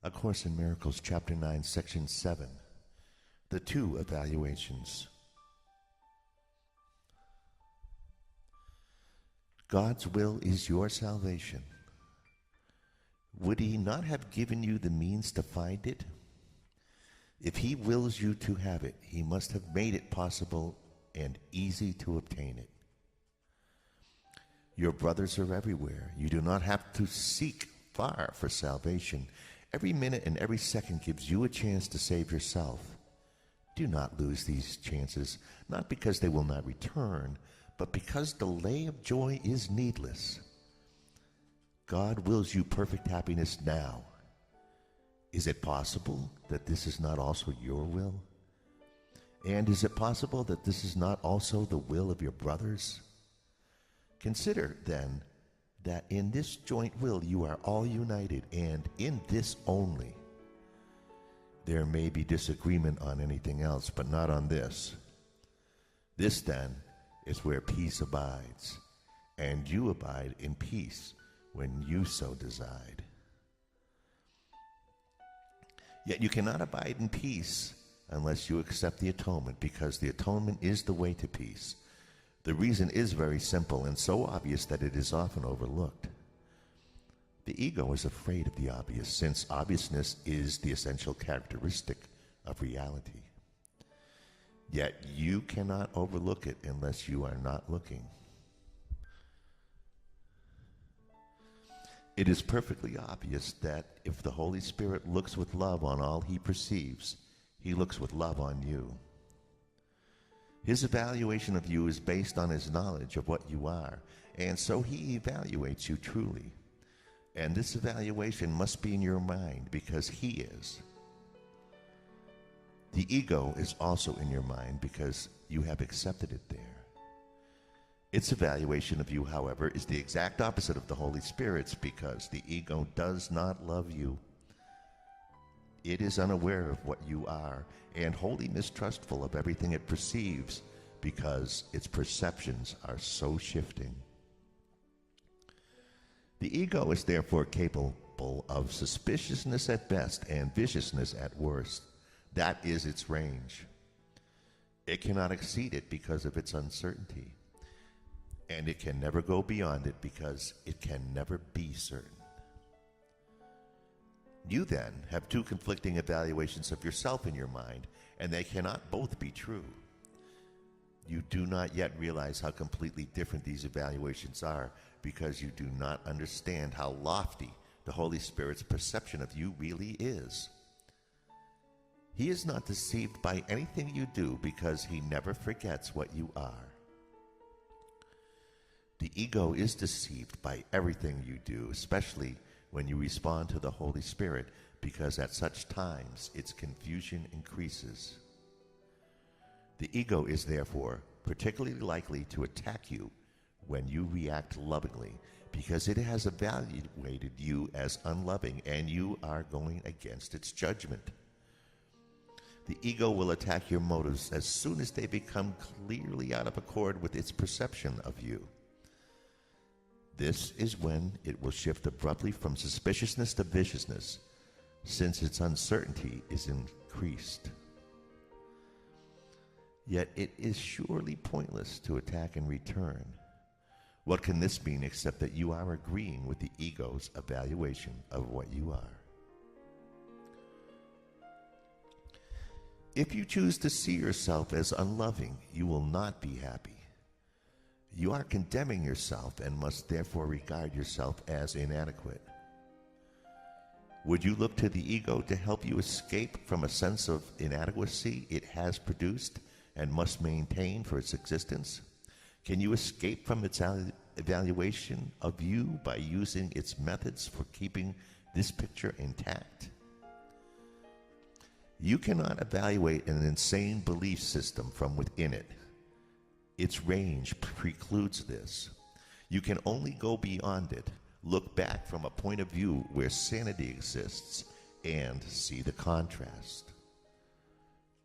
A Course in Miracles, Chapter 9, Section 7, The Two Evaluations. God's will is your salvation. Would He not have given you the means to find it? If He wills you to have it, He must have made it possible and easy to obtain it. Your brothers are everywhere. You do not have to seek far for salvation. Every minute and every second gives you a chance to save yourself. Do not lose these chances, not because they will not return, but because delay of joy is needless. God wills you perfect happiness now. Is it possible that this is not also your will? And is it possible that this is not also the will of your brothers? Consider, then, that in this joint will you are all united, and in this only. There may be disagreement on anything else, but not on this. This, then, is where peace abides, and you abide in peace when you so decide. Yet you cannot abide in peace unless you accept the atonement, because the atonement is the way to peace. The reason is very simple and so obvious that it is often overlooked. The ego is afraid of the obvious, since obviousness is the essential characteristic of reality. Yet you cannot overlook it unless you are not looking. It is perfectly obvious that if the Holy Spirit looks with love on all He perceives, He looks with love on you. His evaluation of you is based on His knowledge of what you are, and so He evaluates you truly. And this evaluation must be in your mind because He is. The ego is also in your mind because you have accepted it there. Its evaluation of you, however, is the exact opposite of the Holy Spirit's, because the ego does not love you. It is unaware of what you are and wholly mistrustful of everything it perceives, because its perceptions are so shifting. The ego is therefore capable of suspiciousness at best and viciousness at worst. That is its range. It cannot exceed it because of its uncertainty, and it can never go beyond it because it can never be certain. You then have two conflicting evaluations of yourself in your mind, and they cannot both be true. You do not yet realize how completely different these evaluations are, because you do not understand how lofty the Holy Spirit's perception of you really is. He is not deceived by anything you do, because He never forgets what you are. The ego is deceived by everything you do, especially when you respond to the Holy Spirit, because at such times its confusion increases. The ego is therefore particularly likely to attack you when you react lovingly, because it has evaluated you as unloving and you are going against its judgment. The ego will attack your motives as soon as they become clearly out of accord with its perception of you. This is when it will shift abruptly from suspiciousness to viciousness, since its uncertainty is increased. Yet it is surely pointless to attack in return. What can this mean except that you are agreeing with the ego's evaluation of what you are? If you choose to see yourself as unloving, you will not be happy. You are condemning yourself and must therefore regard yourself as inadequate. Would you look to the ego to help you escape from a sense of inadequacy it has produced and must maintain for its existence? Can you escape from its evaluation of you by using its methods for keeping this picture intact? You cannot evaluate an insane belief system from within it. Its range precludes this. You can only go beyond it, look back from a point of view where sanity exists, and see the contrast.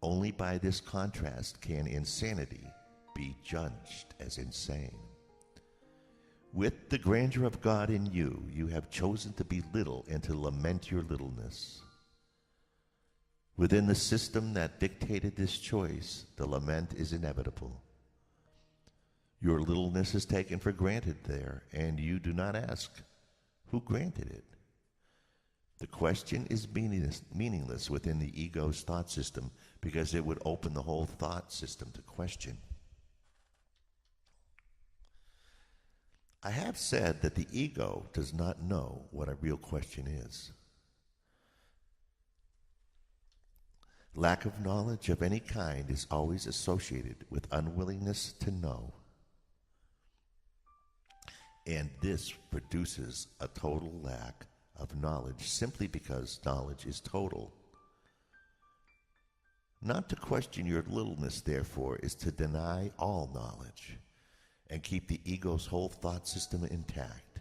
Only by this contrast can insanity be judged as insane. With the grandeur of God in you, you have chosen to be little and to lament your littleness. Within the system that dictated this choice, the lament is inevitable. Your littleness is taken for granted there, and you do not ask, who granted it? The question is meaningless within the ego's thought system because it would open the whole thought system to question. I have said that the ego does not know what a real question is. Lack of knowledge of any kind is always associated with unwillingness to know. And this produces a total lack of knowledge simply because knowledge is total. Not to question your littleness, therefore, is to deny all knowledge and keep the ego's whole thought system intact.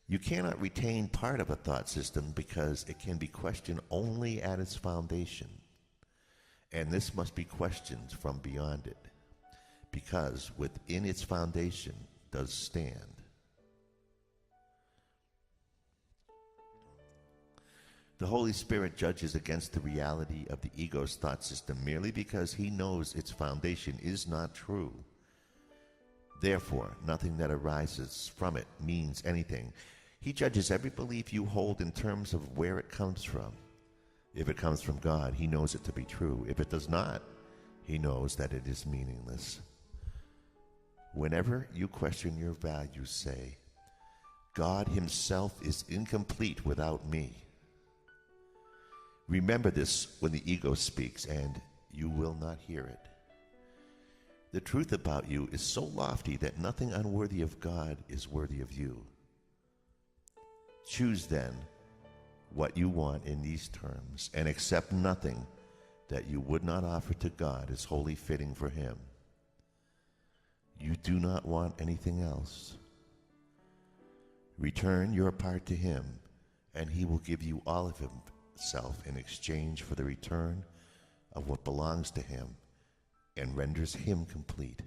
You cannot retain part of a thought system because it can be questioned only at its foundation. And this must be questioned from beyond it, because within its foundation does stand. The Holy Spirit judges against the reality of the ego's thought system merely because he knows its foundation is not true. Therefore, nothing that arises from it means anything. He judges every belief you hold in terms of where it comes from. If it comes from God, he knows it to be true. If it does not, he knows that it is meaningless. Whenever you question your values, say, God himself is incomplete without me. Remember this when the ego speaks, and you will not hear it. The truth about you is so lofty that nothing unworthy of God is worthy of you. Choose then what you want in these terms, and accept nothing that you would not offer to God as wholly fitting for him. You do not want anything else. Return your part to him, and he will give you all of himself in exchange for the return of what belongs to him and renders him complete.